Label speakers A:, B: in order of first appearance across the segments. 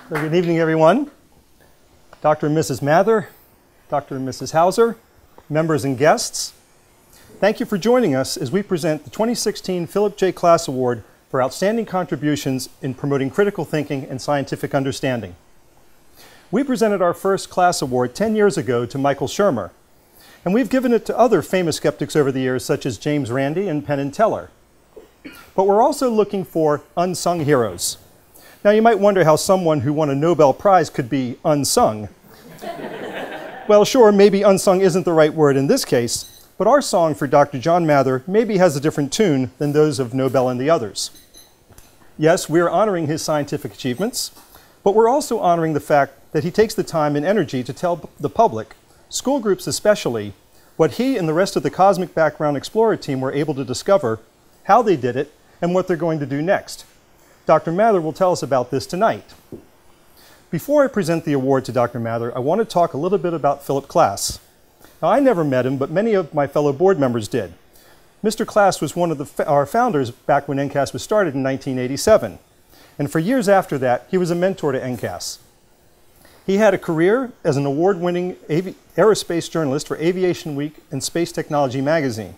A: Good evening, everyone. Dr. and Mrs. Mather, Dr. and Mrs. Hauser, members and guests, thank you for joining us as we present the 2016 Philip J. Klass Award for Outstanding Contributions in Promoting Critical Thinking and Scientific Understanding. We presented our first Klass Award 10 years ago to Michael Shermer, and we've given it to other famous skeptics over the years, such as James Randi and Penn and Teller. But we're also looking for unsung heroes. Now, you might wonder how someone who won a Nobel Prize could be unsung. Well, sure, maybe unsung isn't the right word in this case, but our song for Dr. John Mather maybe has a different tune than those of Nobel and the others. Yes, we're honoring his scientific achievements, but we're also honoring the fact that he takes the time and energy to tell the public, school groups especially, what he and the rest of the Cosmic Background Explorer team were able to discover, how they did it, and what they're going to do next. Dr. Mather will tell us about this tonight. Before I present the award to Dr. Mather, I want to talk a little bit about Philip Klass. Now, I never met him, but many of my fellow board members did. Mr. Klass was one of our founders back when NCAS was started in 1987. And for years after that, he was a mentor to NCAS. He had a career as an award-winning aerospace journalist for Aviation Week and Space Technology magazine.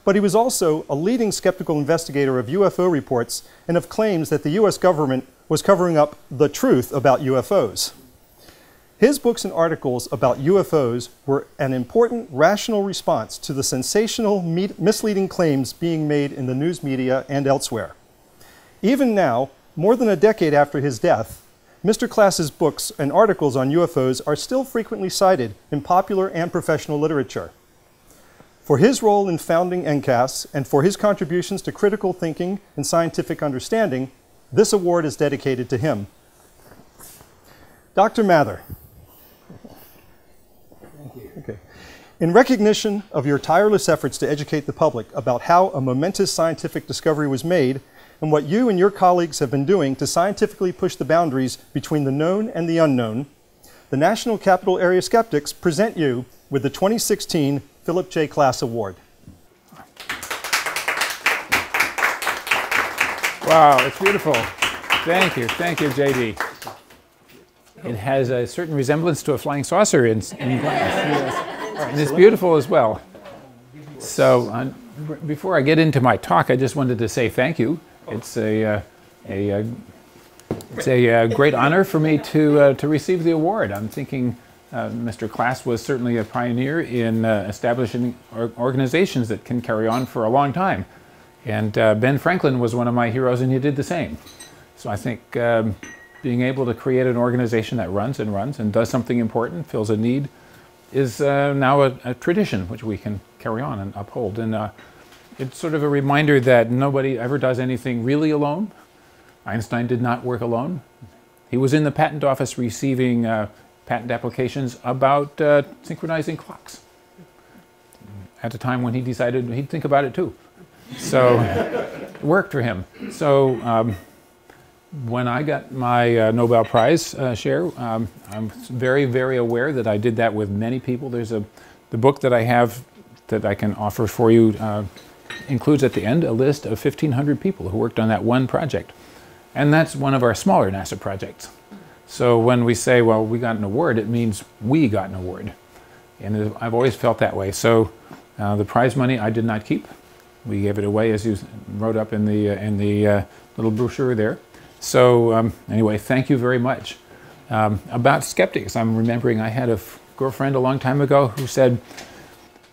A: But he was also a leading skeptical investigator of UFO reports and of claims that the US government was covering up the truth about UFOs. His books and articles about UFOs were an important rational response to the sensational, misleading claims being made in the news media and elsewhere. Even now, more than a decade after his death, Mr. Klass's books and articles on UFOs are still frequently cited in popular and professional literature. For his role in founding NCAS and for his contributions to critical thinking and scientific understanding, this award is dedicated to him. Dr. Mather. Thank you. Okay. In recognition of your tireless efforts to educate the public about how a momentous scientific discovery was made and what you and your colleagues have been doing to scientifically push the boundaries between the known and the unknown, the National Capital Area Skeptics present you with the 2016 Philip J. Klass Award.
B: Wow, it's beautiful. Thank you, JD. It has a certain resemblance to a flying saucer in glass. Yes. And it's beautiful as well. So before I get into my talk, I just wanted to say thank you. It's a great honor for me to receive the award. I'm thinking Mr. Klass was certainly a pioneer in establishing organizations that can carry on for a long time. And Ben Franklin was one of my heroes, and he did the same. So I think being able to create an organization that runs and does something important, fills a need, is now a tradition which we can carry on and uphold. And it's sort of a reminder that nobody ever does anything really alone. Einstein did not work alone. He was in the patent office receiving patent applications about synchronizing clocks at a time when he decided he'd think about it too. So it worked for him. So when I got my Nobel Prize share, I'm very, very aware that I did that with many people. There's the book that I have that I can offer for you includes at the end a list of 1,500 people who worked on that one project. And that's one of our smaller NASA projects. So when we say, well, we got an award, it means we got an award. And I've always felt that way. So the prize money I did not keep. We gave it away, as you wrote up in the little brochure there. So anyway, thank you very much. About skeptics, I'm remembering I had a girlfriend a long time ago who said,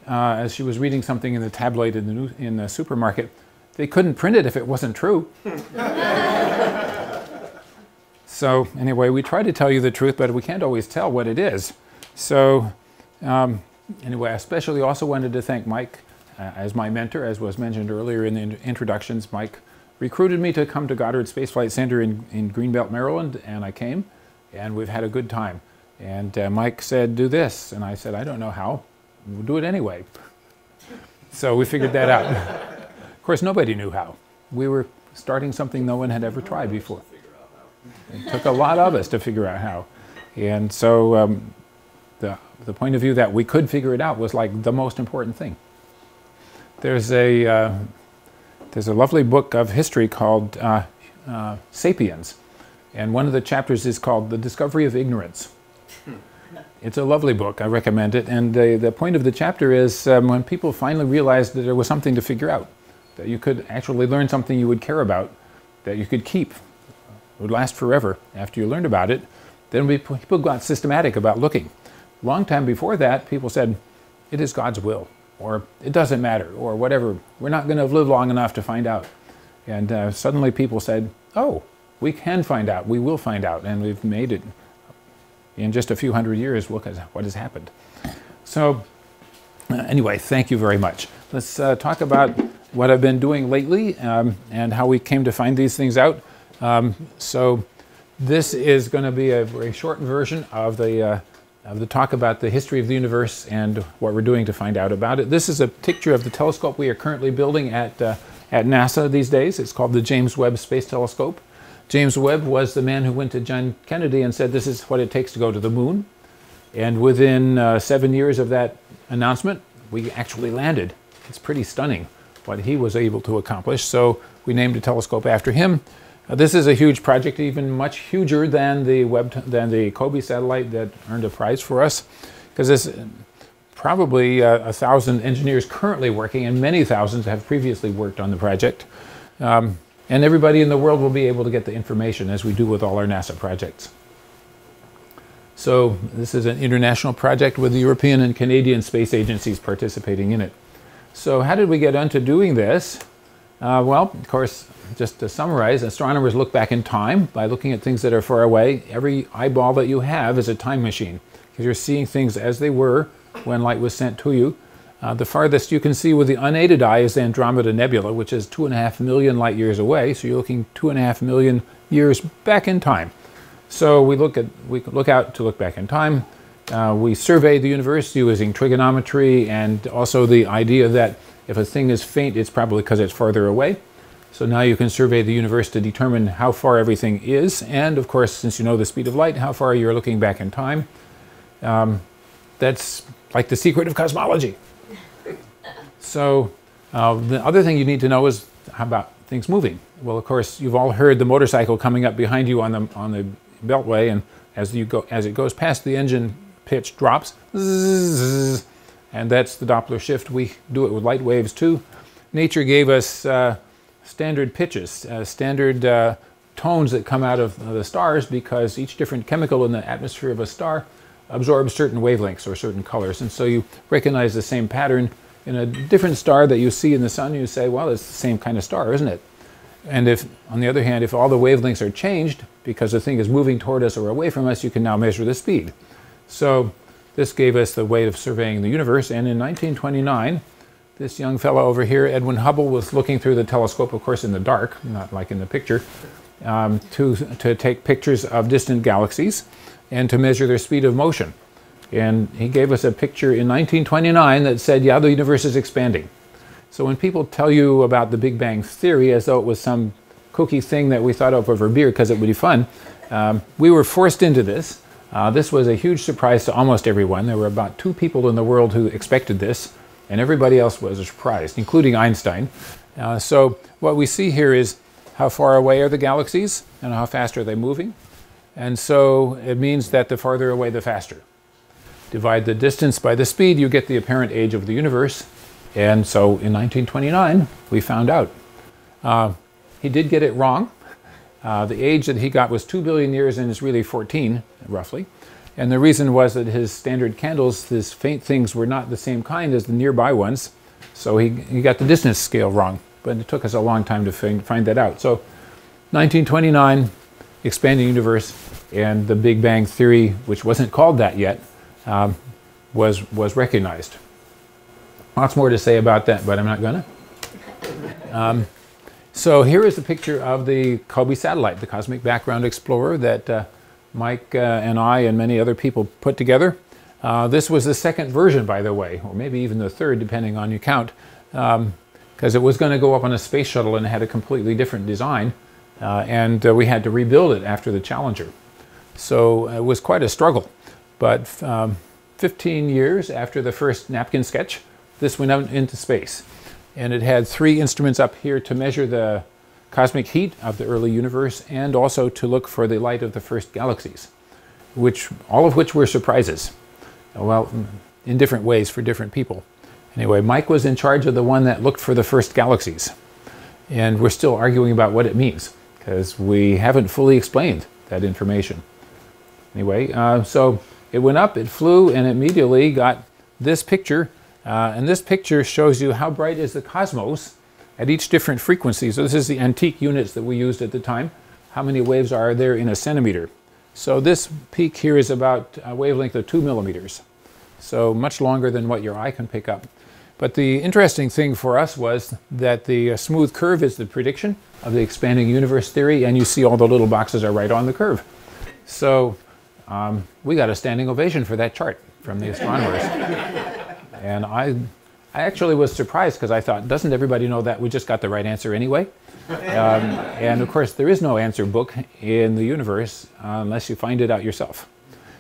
B: as she was reading something in the tabloid in the supermarket, they couldn't print it if it wasn't true. So anyway, we try to tell you the truth, but we can't always tell what it is. So anyway, I especially also wanted to thank Mike as my mentor, as was mentioned earlier in the introductions. Mike recruited me to come to Goddard Space Flight Center in Greenbelt, Maryland, and I came, and we've had a good time. And Mike said, do this, and I said, I don't know how. We'll do it anyway. So we figured that out. Of course, nobody knew how. We were starting something no one had ever tried before. It took a lot of us to figure out how. And so the point of view that we could figure it out was like the most important thing. There's a lovely book of history called Sapiens, and one of the chapters is called The Discovery of Ignorance. It's a lovely book, I recommend it, and the point of the chapter is when people finally realized that there was something to figure out, that you could actually learn something you would care about, that you could keep, would last forever after you learned about it, then people got systematic about looking. A long time before that, people said, it is God's will, or it doesn't matter, or whatever. We're not going to live long enough to find out. And suddenly people said, oh, we can find out, we will find out, and we've made it. In just a few hundred years, look at what has happened. So anyway, thank you very much. Let's talk about what I've been doing lately and how we came to find these things out. So this is going to be a very short version of the talk about the history of the universe and what we're doing to find out about it. This is a picture of the telescope we are currently building at NASA these days. It's called the James Webb Space Telescope. James Webb was the man who went to John Kennedy and said, this is what it takes to go to the moon. And within 7 years of that announcement, we actually landed. It's pretty stunning what he was able to accomplish. So we named a telescope after him. This is a huge project, even much huger than the COBE satellite that earned a prize for us, because there's probably 1,000 engineers currently working, and many thousands have previously worked on the project. And everybody in the world will be able to get the information, as we do with all our NASA projects. So this is an international project with the European and Canadian space agencies participating in it. So how did we get onto doing this? Well, of course, just to summarize, astronomers look back in time by looking at things that are far away. Every eyeball that you have is a time machine, because you're seeing things as they were when light was sent to you. The farthest you can see with the unaided eye is the Andromeda Nebula, which is 2.5 million light years away. So you're looking 2.5 million years back in time. So we look out to look back in time. We survey the universe using trigonometry and also the idea that if a thing is faint, it's probably because it's farther away. So now you can survey the universe to determine how far everything is. And of course, since you know the speed of light, how far you're looking back in time. That's like the secret of cosmology. So the other thing you need to know is how about things moving. Well, of course, you've all heard the motorcycle coming up behind you on the beltway, and as it goes past, the engine pitch drops, zzz, and that's the Doppler shift. We do it with light waves too. Nature gave us standard pitches, standard tones that come out of the stars, because each different chemical in the atmosphere of a star absorbs certain wavelengths or certain colors, and so you recognize the same pattern in a different star that you see in the sun. You say, well, it's the same kind of star, isn't it? And if, on the other hand, if all the wavelengths are changed because the thing is moving toward us or away from us, you can now measure the speed. So this gave us the way of surveying the universe. And in 1929, this young fellow over here, Edwin Hubble, was looking through the telescope, of course in the dark, not like in the picture, to take pictures of distant galaxies and to measure their speed of motion. And he gave us a picture in 1929 that said, yeah, the universe is expanding. So when people tell you about the Big Bang Theory as though it was some kooky thing that we thought of over beer because it would be fun, we were forced into this. This was a huge surprise to almost everyone. There were about 2 people in the world who expected this, and everybody else was surprised, including Einstein. So what we see here is how far away are the galaxies and how fast are they moving. And so it means that the farther away, the faster. Divide the distance by the speed, you get the apparent age of the universe. And so in 1929, we found out. He did get it wrong. The age that he got was 2 billion years, and it's really 14, roughly. And the reason was that his standard candles, his faint things, were not the same kind as the nearby ones. So he got the distance scale wrong. But it took us a long time to find that out. So 1929, expanding universe, and the Big Bang Theory, which wasn't called that yet, was recognized. Lots more to say about that, but I'm not gonna. So here is a picture of the COBE satellite, the Cosmic Background Explorer, that Mike and I and many other people put together. This was the second version, by the way, or maybe even the third, depending on your count, because it was going to go up on a space shuttle and it had a completely different design, and we had to rebuild it after the Challenger. So it was quite a struggle. But 15 years after the first napkin sketch, this went out into space. And it had 3 instruments up here to measure the cosmic heat of the early universe and also to look for the light of the first galaxies, all of which were surprises. Well, in different ways for different people. Anyway, Mike was in charge of the one that looked for the first galaxies. And we're still arguing about what it means, because we haven't fully explained that information. Anyway, so it went up, it flew, and immediately got this picture. And this picture shows you how bright is the cosmos at each different frequency. So this is the antique units that we used at the time. How many waves are there in a centimeter? So this peak here is about a wavelength of 2 millimeters. So much longer than what your eye can pick up. But the interesting thing for us was that the smooth curve is the prediction of the expanding universe theory, and you see all the little boxes are right on the curve. So we got a standing ovation for that chart from the astronomers. And I actually was surprised, because I thought, doesn't everybody know that? We just got the right answer anyway. And of course, there is no answer book in the universe unless you find it out yourself.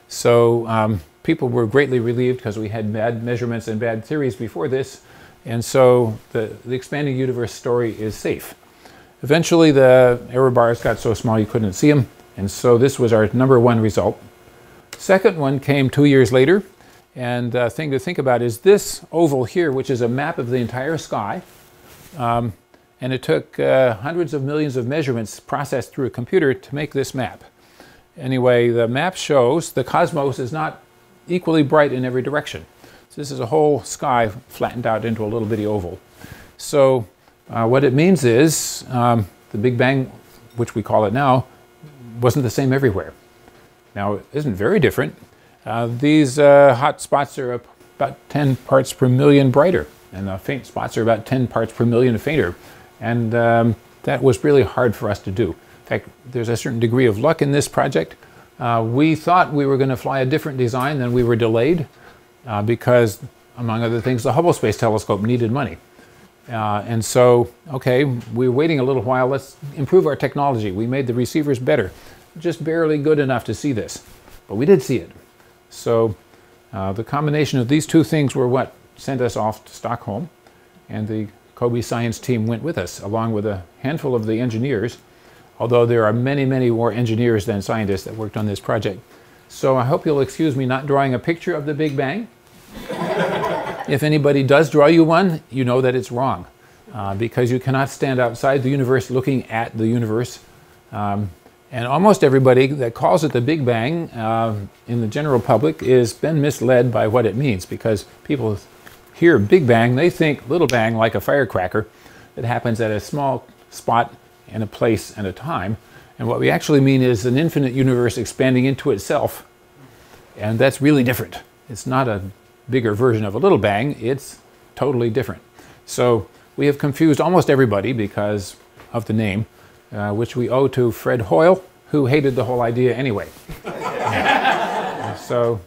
B: So people were greatly relieved, because we had bad measurements and bad theories before this. And so the expanding universe story is safe. Eventually, the error bars got so small you couldn't see them. And so this was our #1 result. Second one came 2 years later. And the thing to think about is this oval here, which is a map of the entire sky. And it took hundreds of millions of measurements processed through a computer to make this map. Anyway, the map shows the cosmos is not equally bright in every direction. So this is a whole sky flattened out into a little bitty oval. So what it means is the Big Bang, which we call it now, wasn't the same everywhere. Now, it isn't very different. These hot spots are about 10 parts per million brighter, and the faint spots are about 10 parts per million fainter. And that was really hard for us to do. In fact, there's a certain degree of luck in this project. We thought we were going to fly a different design, then we were delayed because, among other things, the Hubble Space Telescope needed money. And so, okay, we were waiting a little while, let's improve our technology. We made the receivers better, just barely good enough to see this, but we did see it. So the combination of these 2 things were what sent us off to Stockholm, and the COBE science team went with us, along with a handful of the engineers, although there are many, many more engineers than scientists that worked on this project. So I hope you'll excuse me not drawing a picture of the Big Bang. If anybody does draw you one, you know that it's wrong, because you cannot stand outside the universe looking at the universe. And almost everybody that calls it the Big Bang in the general public has been misled by what it means, because people hear Big Bang, they think little bang like a firecracker that happens at a small spot in a place and a time. And what we actually mean is an infinite universe expanding into itself. And that's really different. It's not a bigger version of a little bang, it's totally different. So we have confused almost everybody because of the name, which we owe to Fred Hoyle, who hated the whole idea anyway. So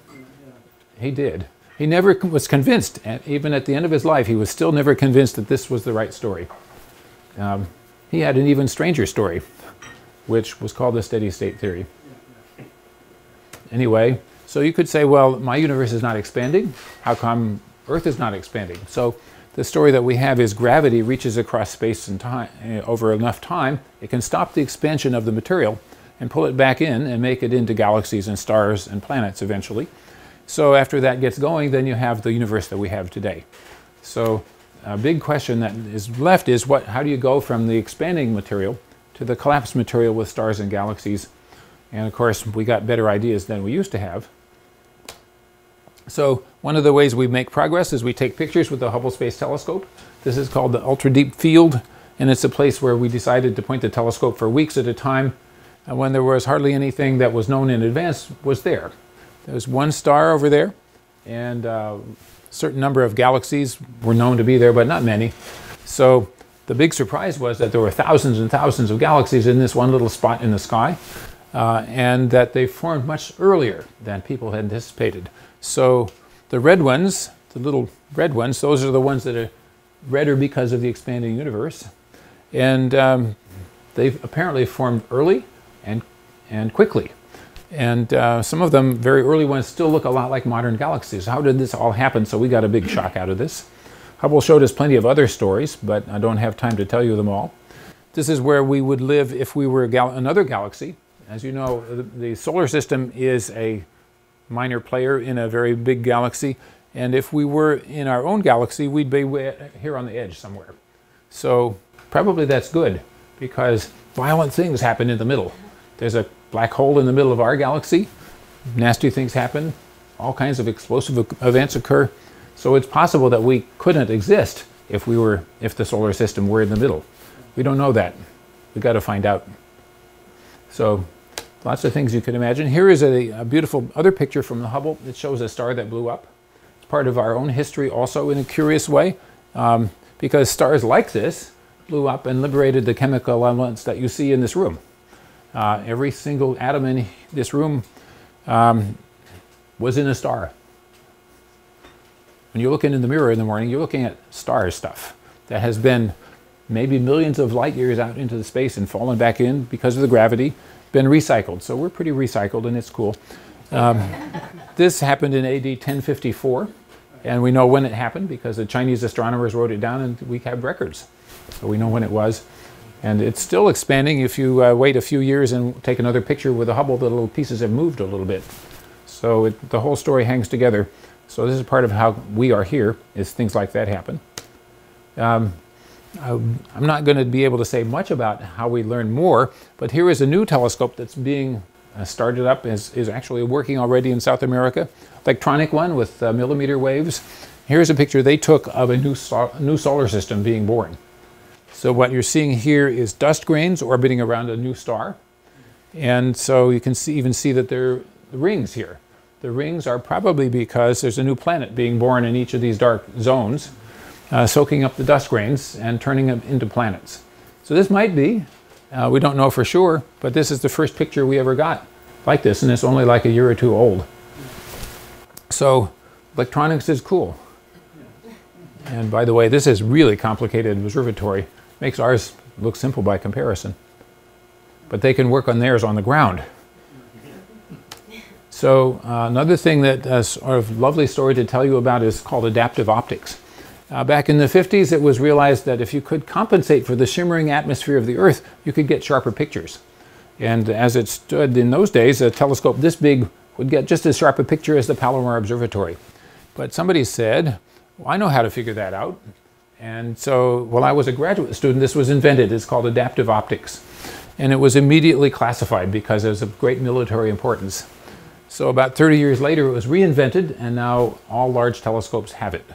B: he did. He never was convinced, and even at the end of his life, he was still never convinced that this was the right story. He had an even stranger story, which was called the steady state theory. Anyway, so you could say, well, my universe is not expanding. How come Earth is not expanding? So the story that we have is gravity reaches across space and time over enough time, it can stop the expansion of the material and pull it back in and make it into galaxies and stars and planets eventually. So after that gets going, then you have the universe that we have today. So a big question that is left is how do you go from the expanding material to the collapsed material with stars and galaxies? And of course, we got better ideas than we used to have. So one of the ways we make progress is we take pictures with the Hubble Space Telescope. This is called the Ultra Deep Field, and it's a place where we decided to point the telescope for weeks at a time. And when there was hardly anything that was known in advance was there. There's one star over there, and a certain number of galaxies were known to be there, but not many. So the big surprise was that there were thousands and thousands of galaxies in this one little spot in the sky, and that they formed much earlier than people had anticipated. So the red ones, the little red ones, those are the ones that are redder because of the expanding universe. And they've apparently formed early and quickly. And some of them, very early ones, still look a lot like modern galaxies. How did this all happen? So we got a big shock out of this. Hubble showed us plenty of other stories, but I don't have time to tell you them all. This is where we would live if we were another galaxy. As you know, the solar system is a minor player in a very big galaxy. And if we were in our own galaxy, we'd be here on the edge somewhere. So probably that's good, because violent things happen in the middle. There's a black hole in the middle of our galaxy. Nasty things happen. All kinds of explosive events occur. So it's possible that we couldn't exist if the solar system were in the middle. We don't know that. We've got to find out. So lots of things you could imagine. Here is a beautiful other picture from the Hubble. It shows a star that blew up. It's part of our own history also in a curious way, because stars like this blew up and liberated the chemical elements that you see in this room. Every single atom in this room was in a star. When you're looking in the mirror in the morning, you're looking at star stuff that has been maybe millions of light years out into the space and fallen back in because of the gravity, been recycled. So we're pretty recycled, and it's cool. This happened in AD 1054, and we know when it happened because the Chinese astronomers wrote it down, and we have records. So we know when it was. And it's still expanding. If you wait a few years and take another picture with a Hubble, the little pieces have moved a little bit. So the whole story hangs together. So this is part of how we are here, is things like that happen. I'm not going to be able to say much about how we learn more, but here is a new telescope that's being started up, is actually working already in South America. Electronic one with millimeter waves. Here's a picture they took of a new solar system being born. So what you're seeing here is dust grains orbiting around a new star. And so you can even see that there are rings here. The rings are probably because there's a new planet being born in each of these dark zones, soaking up the dust grains and turning them into planets. So this might be, we don't know for sure, but this is the first picture we ever got like this, and it's only like a year or two old. So electronics is cool. And by the way, this is really complicated observatory. Makes ours look simple by comparison. But they can work on theirs on the ground. So another thing that sort of lovely story to tell you about is called adaptive optics. Back in the 50s, it was realized that if you could compensate for the shimmering atmosphere of the Earth, you could get sharper pictures. And as it stood in those days, a telescope this big would get just as sharp a picture as the Palomar Observatory. But somebody said, well, I know how to figure that out. And so while I was a graduate student, this was invented. It's called adaptive optics. And it was immediately classified because it was of great military importance. So about 30 years later, it was reinvented, and now all large telescopes have it.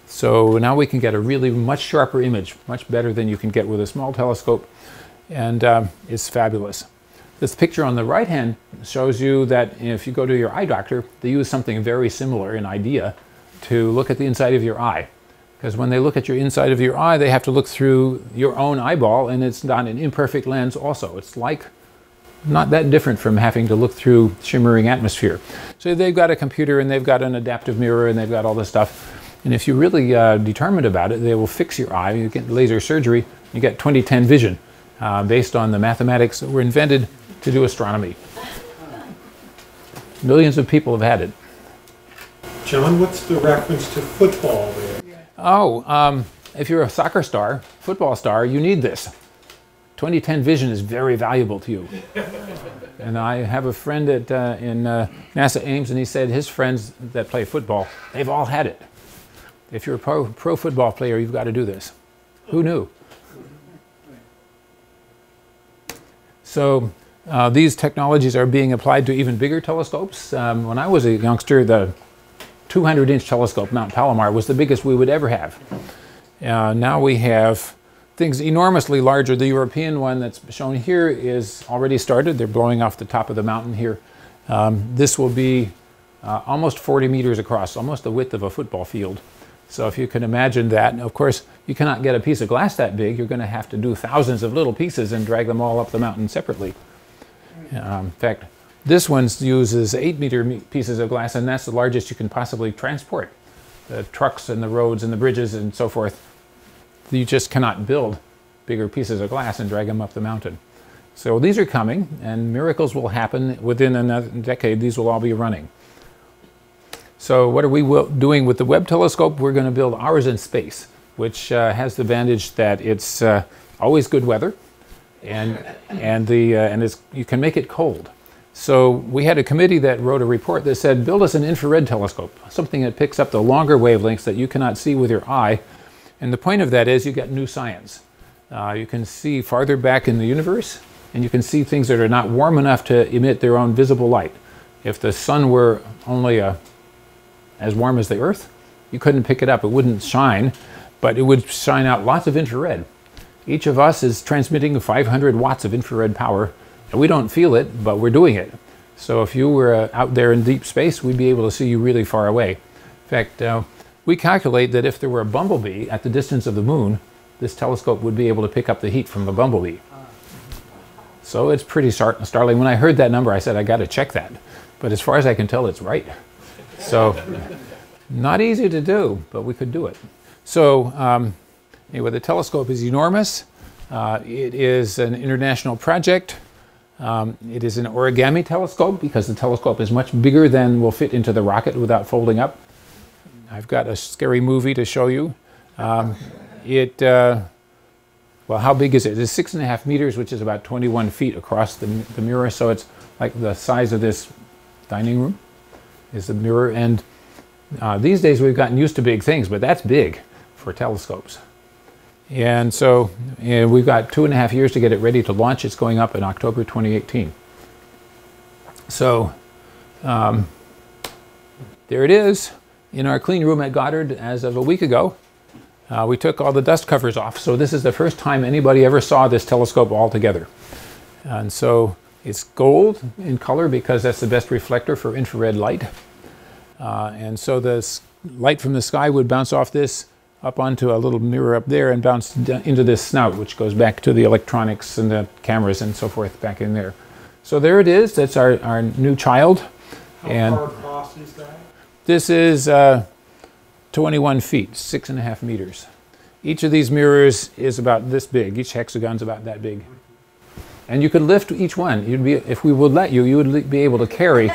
B: So now we can get a really much sharper image, much better than you can get with a small telescope, and it's fabulous. This picture on the right hand shows you that if you go to your eye doctor, they use something very similar in idea to look at the inside of your eye. Because when they look at your inside of your eye, they have to look through your own eyeball, and it's not an imperfect lens also. It's like not that different from having to look through shimmering atmosphere. So they've got a computer, and they've got an adaptive mirror, and they've got all this stuff. And if you're really determined about it, they will fix your eye. You get laser surgery, you get 20/10 vision based on the mathematics that were invented to do astronomy. Millions of people have had it.
C: John, what's the reference to football there?
B: Oh, if you're a soccer star, football star, you need this. 20/10 vision is very valuable to you. And I have a friend in NASA Ames, and he said his friends that play football, they've all had it. If you're a pro football player, you've got to do this. Who knew? So these technologies are being applied to even bigger telescopes. When I was a youngster, the 200-inch telescope, Mount Palomar, was the biggest we would ever have. Now we have things enormously larger. The European one that's shown here is already started. They're blowing off the top of the mountain here. This will be almost 40 meters across, almost the width of a football field. So if you can imagine that, of course, you cannot get a piece of glass that big. You're going to have to do thousands of little pieces and drag them all up the mountain separately. In fact, this one uses 8-meter pieces of glass, and that's the largest you can possibly transport. The trucks and the roads and the bridges and so forth, you just cannot build bigger pieces of glass and drag them up the mountain. So these are coming, and miracles will happen within another decade. These will all be running. So what are we doing with the Webb telescope? We're going to build ours in space, which has the advantage that it's always good weather, and you can make it cold. So we had a committee that wrote a report that said, build us an infrared telescope, something that picks up the longer wavelengths that you cannot see with your eye. And the point of that is you get new science. You can see farther back in the universe, and you can see things that are not warm enough to emit their own visible light. If the sun were only as warm as the Earth, you couldn't pick it up. It wouldn't shine, but it would shine out lots of infrared. Each of us is transmitting 500 watts of infrared power, and we don't feel it, but we're doing it. So if you were out there in deep space, we'd be able to see you really far away. In fact, we calculate that if there were a bumblebee at the distance of the moon, this telescope would be able to pick up the heat from the bumblebee. So it's pretty startling. When I heard that number, I said, I got to check that. But as far as I can tell, it's right. So not easy to do, but we could do it. So anyway, the telescope is enormous. It is an international project. It is an origami telescope because the telescope is much bigger than will fit into the rocket without folding up. I've got a scary movie to show you. Well, how big is it? It's 6.5 meters, which is about 21 feet across the mirror. So it's like the size of this dining room is the mirror. And these days we've gotten used to big things, but that's big for telescopes. And so we've got 2.5 years to get it ready to launch. It's going up in October 2018. So there it is in our clean room at Goddard as of a week ago. We took all the dust covers off. So this is the first time anybody ever saw this telescope all together. And so it's gold in color because that's the best reflector for infrared light. And so the light from the sky would bounce off this up onto a little mirror up there and bounce into this snout, which goes back to the electronics and the cameras and so forth back in there. So there it is. That's our new child.
C: How far across is that?
B: This is 21 feet, 6.5 meters. Each of these mirrors is about this big. Each hexagon's about that big. And you could lift each one. You'd be, if we would let you, you would be able to carry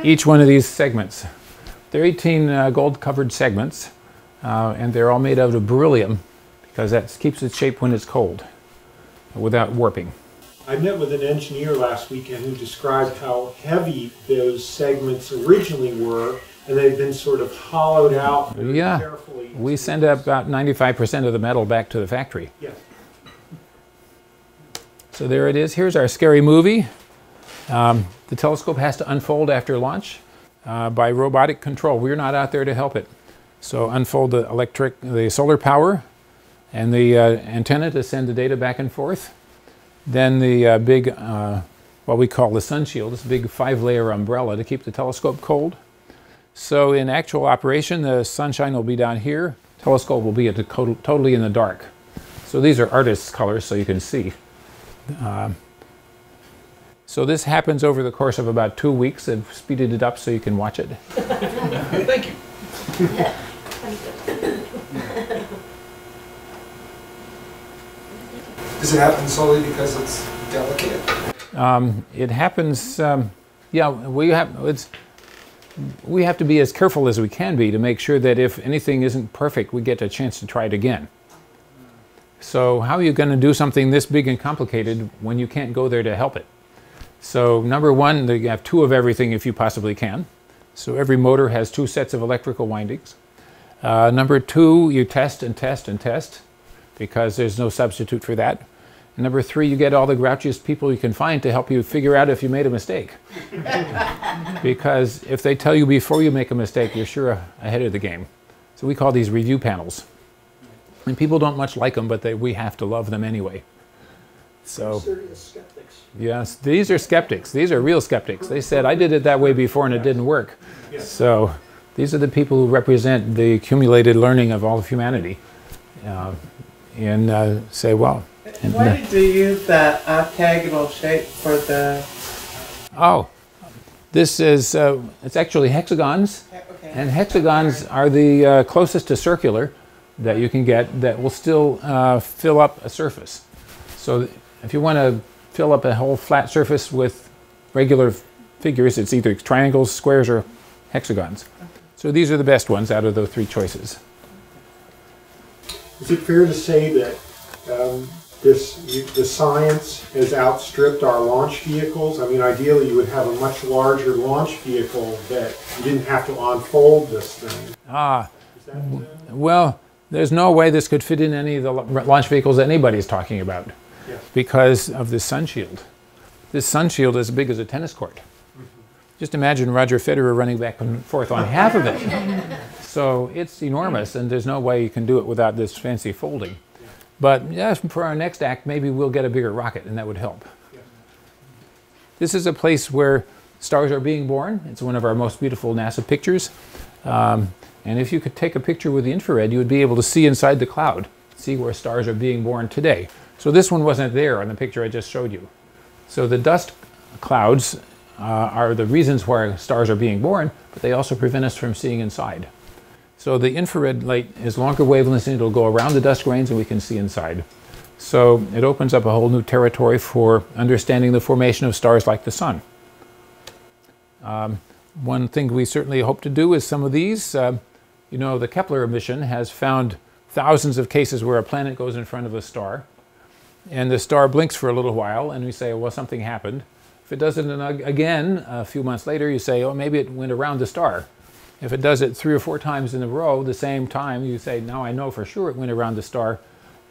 B: each one of these segments. They're 18 gold-covered segments, and they're all made out of beryllium because that keeps its shape when it's cold without warping.
C: I met with an engineer last weekend who described how heavy those segments originally were, and they've been sort of hollowed out very carefully.
B: We send about 95% of the metal back to the factory.
C: Yes.
B: So there it is. Here's our scary movie. The telescope has to unfold after launch by robotic control. We're not out there to help it. So unfold the solar power and the antenna to send the data back and forth. Then the big, what we call the sun shield, this big 5-layer umbrella to keep the telescope cold. So in actual operation, the sunshine will be down here. Telescope will be totally in the dark. So these are artist's colors, so you can see. So this happens over the course of about 2 weeks. I've speeded it up so you can watch it.
D: Thank you.
E: Does it happen solely because it's delicate?
B: It happens, yeah, we have to be as careful as we can be to make sure that if anything isn't perfect, we get a chance to try it again. So how are you going to do something this big and complicated when you can't go there to help it? So number one, you have 2 of everything if you possibly can. So every motor has 2 sets of electrical windings. Number 2, you test and test and test because there's no substitute for that. And number 3, you get all the grouchiest people you can find to help you figure out if you made a mistake. Because if they tell you before you make a mistake, you're sure ahead of the game. So we call these review panels. And people don't much like them, but we have to love them anyway. So,
D: Serious skeptics.
B: yes, these are skeptics. These are real skeptics. They said, I did it that way before and it didn't work.
C: Yes.
B: So these are the people who represent the accumulated learning of all of humanity. And say, well...
F: Why did you use that octagonal shape for the...
B: Oh, this is, it's actually hexagons.
F: Okay.
B: And hexagons are the closest to circular that you can get that will still fill up a surface. So if you want to fill up a whole flat surface with regular figures. It's either triangles, squares, or hexagons. So these are the best ones out of the three choices.
C: Is it fair to say that the science has outstripped our launch vehicles? I mean, ideally you would have a much larger launch vehicle that you didn't have to unfold this thing.
B: Well, there's no way this could fit in any of the launch vehicles that anybody's talking about,
C: Yes.
B: because of this sun shield. This sun shield is as big as a tennis court. Just imagine Roger Federer running back and forth on half of it. So it's enormous, and there's no way you can do it without this fancy folding. But yes, for our next act, maybe we'll get a bigger rocket, and that would help. This is a place where stars are being born. It's one of our most beautiful NASA pictures. And if you could take a picture with the infrared, you would be able to see inside the cloud, see where stars are being born today. So this one wasn't there on the picture I just showed you. So the dust clouds are the reasons why stars are being born, but they also prevent us from seeing inside. So the infrared light is longer wavelengths, and it'll go around the dust grains and we can see inside. So it opens up a whole new territory for understanding the formation of stars like the sun. One thing we certainly hope to do is some of these. You know, the Kepler mission has found thousands of cases where a planet goes in front of a star, and the star blinks for a little while, and we say, well, something happened. If it does it again a few months later, you say, oh, maybe it went around the star. If it does it 3 or 4 times in a row, the same time, you say, now I know for sure it went around the star,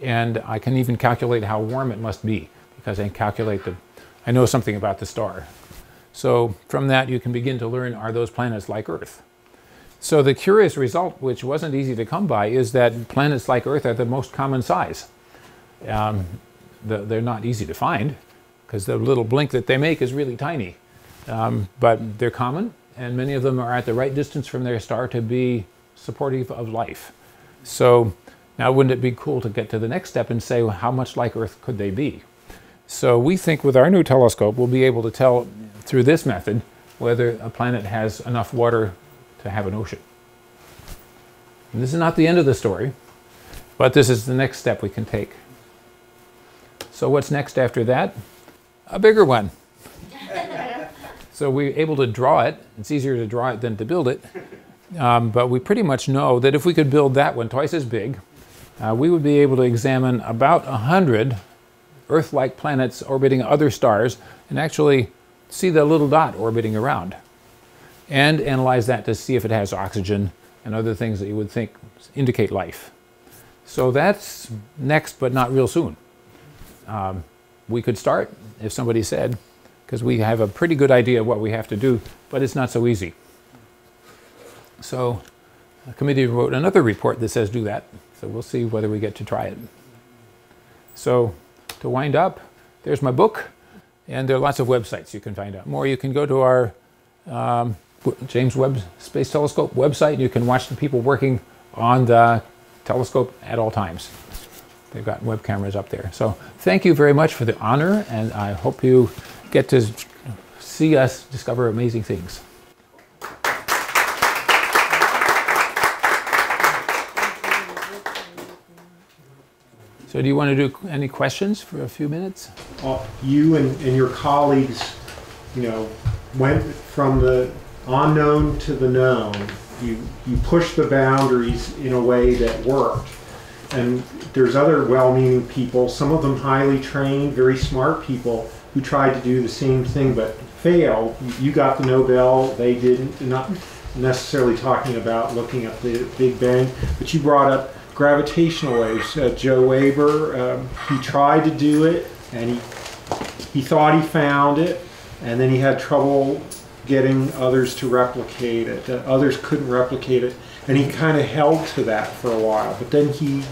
B: and I can even calculate how warm it must be, because I know something about the star. So from that, you can begin to learn, are those planets like Earth? So the curious result, which wasn't easy to come by, is that planets like Earth are the most common size. They're not easy to find, because the little blink that they make is really tiny. But they're common, and many of them are at the right distance from their star to be supportive of life. So now wouldn't it be cool to get to the next step and say, well, how much like Earth could they be? So we think with our new telescope, we'll be able to tell through this method whether a planet has enough water to have an ocean. And this is not the end of the story, but this is the next step we can take. So what's next after that? A bigger one. So we're able to draw it. It's easier to draw it than to build it. But we pretty much know that if we could build that one twice as big, we would be able to examine about 100 Earth-like planets orbiting other stars and actually see the little dot orbiting around and analyze that to see if it has oxygen and other things that you would think indicate life. So that's next, but not real soon. We could start, if somebody said, because we have a pretty good idea of what we have to do, but it's not so easy. So the committee wrote another report that says do that, so we'll see whether we get to try it. So to wind up, there's my book, and there are lots of websites you can find out more. You can go to our James Webb Space Telescope website, and you can watch the people working on the telescope at all times. They've got web cameras up there. So thank you very much for the honor, and I hope you get to see us discover amazing things. So do you want to do any questions for a few minutes?
C: You and your colleagues, you know, went from the unknown to the known. You pushed the boundaries in a way that worked. And there's other well-meaning people, some of them highly trained, very smart people, who tried to do the same thing but failed. You got the Nobel, they didn't. Not necessarily talking about looking at the Big Bang, but you brought up gravitational waves. Joe Weber, he tried to do it, and he thought he found it, and then he had trouble getting others to replicate it. Others couldn't replicate it, and he kind of held to that for a while. But then he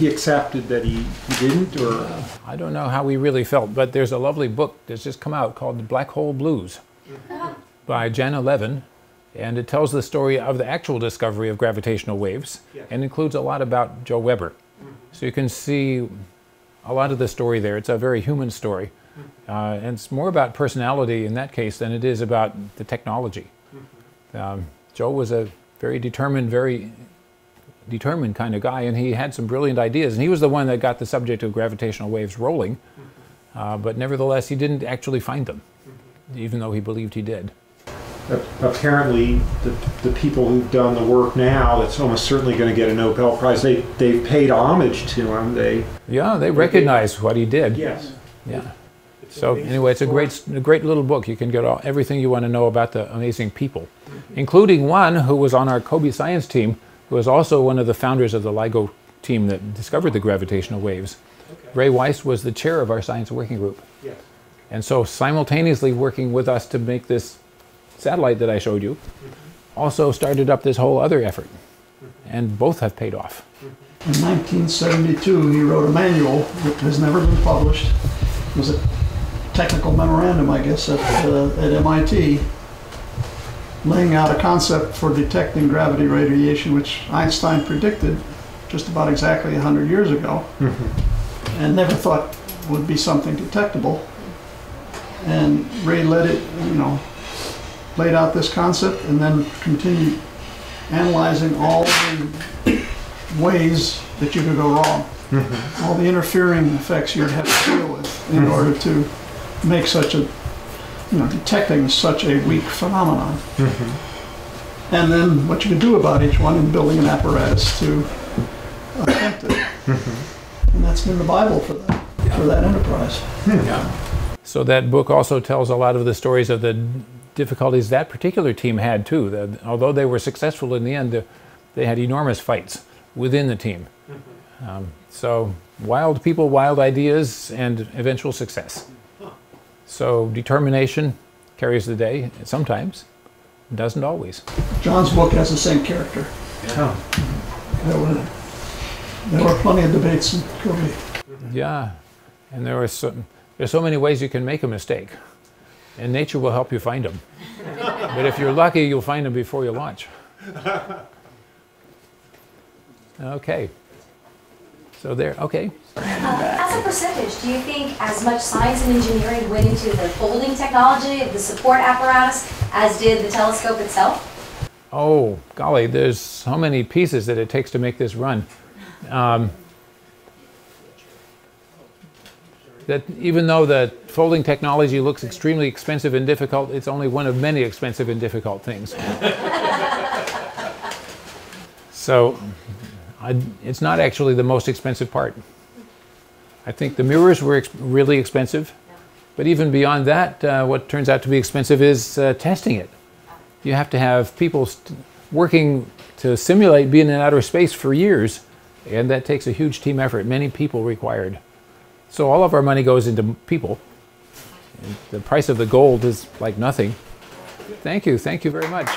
C: accepted that he didn't, or
B: I don't know how we really felt, but there's a lovely book that's just come out called The Black Hole Blues by Janna Levin, and it tells the story of the actual discovery of gravitational waves, and includes a lot about Joe Weber. So you can see a lot of the story there. It's a very human story, and it's more about personality in that case than it is about the technology. Joe was a very determined kind of guy, and he had some brilliant ideas, and he was the one that got the subject of gravitational waves rolling. but nevertheless, he didn't actually find them, even though he believed he did.
C: Apparently, the people who've done the work now, that's almost certainly going to get a Nobel Prize. They've paid homage to him. They
B: recognize what he did.
C: Yes.
B: Yeah. So anyway, it's a great little book. You can get everything you want to know about the amazing people, including one who was on our COBE science team, who was also one of the founders of the LIGO team that discovered the gravitational waves.
C: Okay.
B: Ray Weiss was the chair of our science working group.
C: Yes.
B: And so simultaneously working with us to make this satellite that I showed you, also started up this whole other effort. And both have paid off.
G: In 1972, he wrote a manual that has never been published. It was a technical memorandum, I guess, at MIT, laying out a concept for detecting gravity radiation, which Einstein predicted just about exactly 100 years ago, and never thought would be something detectable. And Ray laid out this concept and then continued analyzing all the ways that you could go wrong, all the interfering effects you'd have to deal with in order to make such a, detecting such a weak phenomenon. And then what you could do about each one and building an apparatus to attempt it. And that's been the Bible for that enterprise.
B: So that book also tells a lot of the stories of the difficulties that particular team had too. Although they were successful in the end, they had enormous fights within the team. So wild people, wild ideas, and eventual success. So determination carries the day sometimes, doesn't always.
G: John's book has the same character. There were plenty of debates in COBE.
B: Yeah, and there's so many ways you can make a mistake, and nature will help you find them. But if you're lucky, you'll find them before you launch. Okay. So there, okay.
H: As a percentage, do you think as much science and engineering went into the folding technology of the support apparatus as did the telescope itself?
B: Oh, golly, there's so many pieces that it takes to make this run. That even though the folding technology looks extremely expensive and difficult, it's only one of many expensive and difficult things. So it's not actually the most expensive part. I think the mirrors were really expensive, but even beyond that, what turns out to be expensive is testing it. You have to have people working to simulate being in outer space for years, and that takes a huge team effort, many people required. So all of our money goes into people. And the price of the gold is like nothing. Thank you very much.